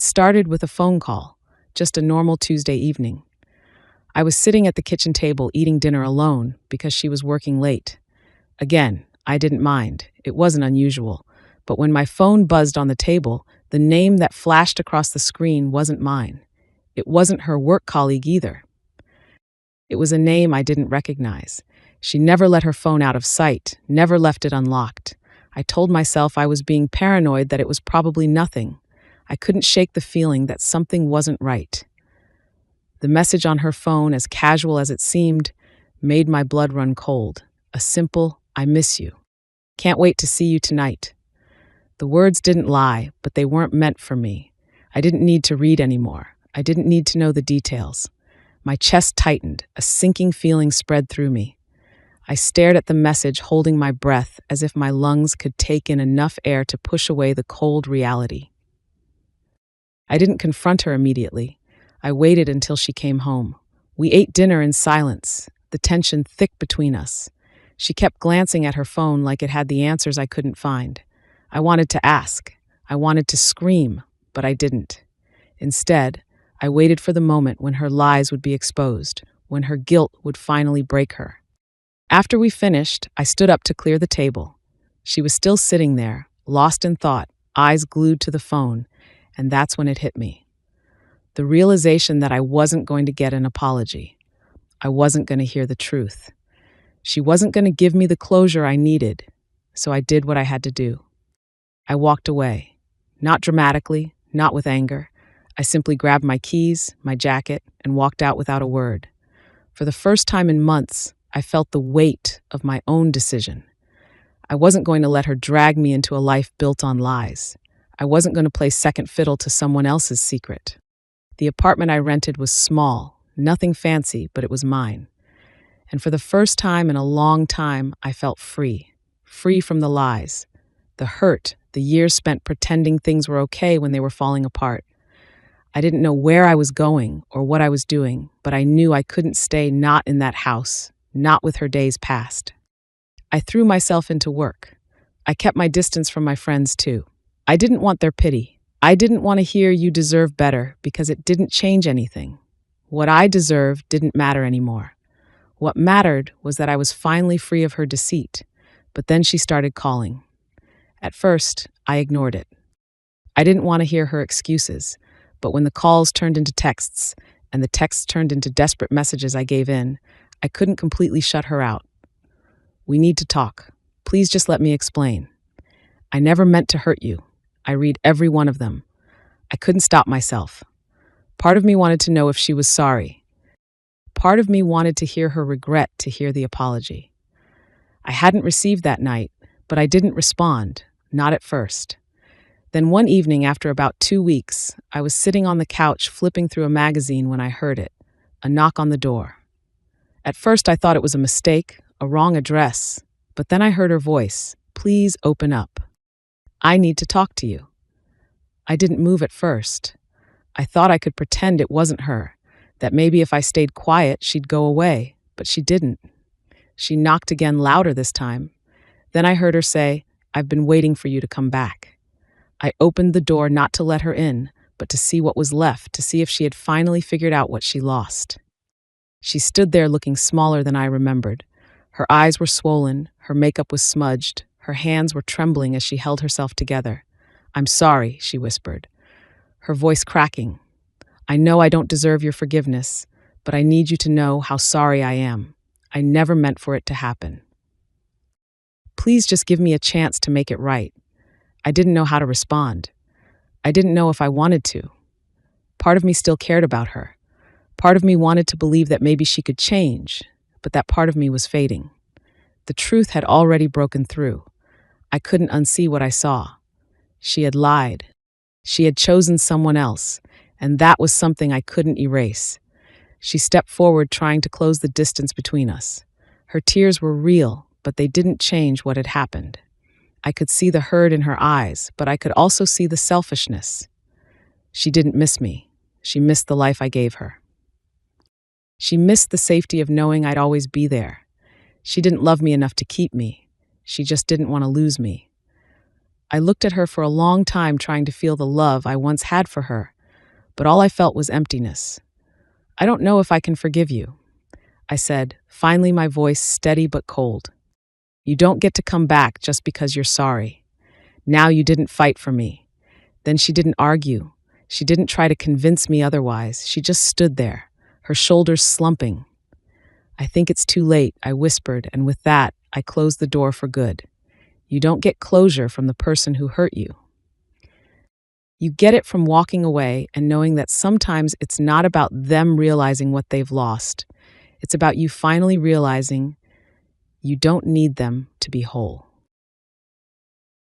started with a phone call, just a normal Tuesday evening. I was sitting at the kitchen table eating dinner alone because she was working late. Again, I didn't mind. It wasn't unusual. But when my phone buzzed on the table, the name that flashed across the screen wasn't mine. It wasn't her work colleague either. It was a name I didn't recognize. She never let her phone out of sight, never left it unlocked. I told myself I was being paranoid, that it was probably nothing. I couldn't shake the feeling that something wasn't right. The message on her phone, as casual as it seemed, made my blood run cold. A simple, "I miss you. Can't wait to see you tonight." The words didn't lie, but they weren't meant for me. I didn't need to read anymore. I didn't need to know the details. My chest tightened, a sinking feeling spread through me. I stared at the message, holding my breath as if my lungs could take in enough air to push away the cold reality. I didn't confront her immediately. I waited until she came home. We ate dinner in silence, the tension thick between us. She kept glancing at her phone like it had the answers I couldn't find. I wanted to ask. I wanted to scream, but I didn't. Instead, I waited for the moment when her lies would be exposed, when her guilt would finally break her. After we finished, I stood up to clear the table. She was still sitting there, lost in thought, eyes glued to the phone, and that's when it hit me. The realization that I wasn't going to get an apology. I wasn't going to hear the truth. She wasn't going to give me the closure I needed, so I did what I had to do. I walked away, not dramatically, not with anger. I simply grabbed my keys, my jacket, and walked out without a word. For the first time in months, I felt the weight of my own decision. I wasn't going to let her drag me into a life built on lies. I wasn't going to play second fiddle to someone else's secret. The apartment I rented was small, nothing fancy, but it was mine. And for the first time in a long time, I felt free. Free from the lies, the hurt, the years spent pretending things were okay when they were falling apart. I didn't know where I was going or what I was doing, but I knew I couldn't stay not in that house, not with her days past. I threw myself into work. I kept my distance from my friends too. I didn't want their pity. I didn't want to hear "you deserve better," because it didn't change anything. What I deserved didn't matter anymore. What mattered was that I was finally free of her deceit. But then she started calling. At first, I ignored it. I didn't want to hear her excuses, but when the calls turned into texts, and the texts turned into desperate messages I gave in, I couldn't completely shut her out. "We need to talk. Please just let me explain. I never meant to hurt you." I read every one of them. I couldn't stop myself. Part of me wanted to know if she was sorry. Part of me wanted to hear her regret, to hear the apology. I hadn't received that night, but I didn't respond, not at first. Then one evening, after about 2 weeks, I was sitting on the couch flipping through a magazine when I heard it, a knock on the door. At first I thought it was a mistake, a wrong address, but then I heard her voice. "Please open up. I need to talk to you." I didn't move at first. I thought I could pretend it wasn't her, that maybe if I stayed quiet, she'd go away, but she didn't. She knocked again, louder this time. Then I heard her say, "I've been waiting for you to come back." I opened the door not to let her in, but to see what was left, to see if she had finally figured out what she lost. She stood there looking smaller than I remembered. Her eyes were swollen, her makeup was smudged, her hands were trembling as she held herself together. "I'm sorry," she whispered, her voice cracking. "I know I don't deserve your forgiveness, but I need you to know how sorry I am. I never meant for it to happen. Please just give me a chance to make it right." I didn't know how to respond. I didn't know if I wanted to. Part of me still cared about her. Part of me wanted to believe that maybe she could change, but that part of me was fading. The truth had already broken through. I couldn't unsee what I saw. She had lied. She had chosen someone else, and that was something I couldn't erase. She stepped forward, trying to close the distance between us. Her tears were real, but they didn't change what had happened. I could see the hurt in her eyes, but I could also see the selfishness. She didn't miss me. She missed the life I gave her. She missed the safety of knowing I'd always be there. She didn't love me enough to keep me. She just didn't want to lose me. I looked at her for a long time, trying to feel the love I once had for her, but all I felt was emptiness. I don't know if I can forgive you, I said, finally my voice steady but cold. You don't get to come back just because you're sorry. Now you didn't fight for me. Then she didn't argue. She didn't try to convince me otherwise. She just stood there, her shoulders slumping. I think it's too late, I whispered, and with that, I closed the door for good. You don't get closure from the person who hurt you. You get it from walking away and knowing that sometimes it's not about them realizing what they've lost. It's about you finally realizing you don't need them to be whole.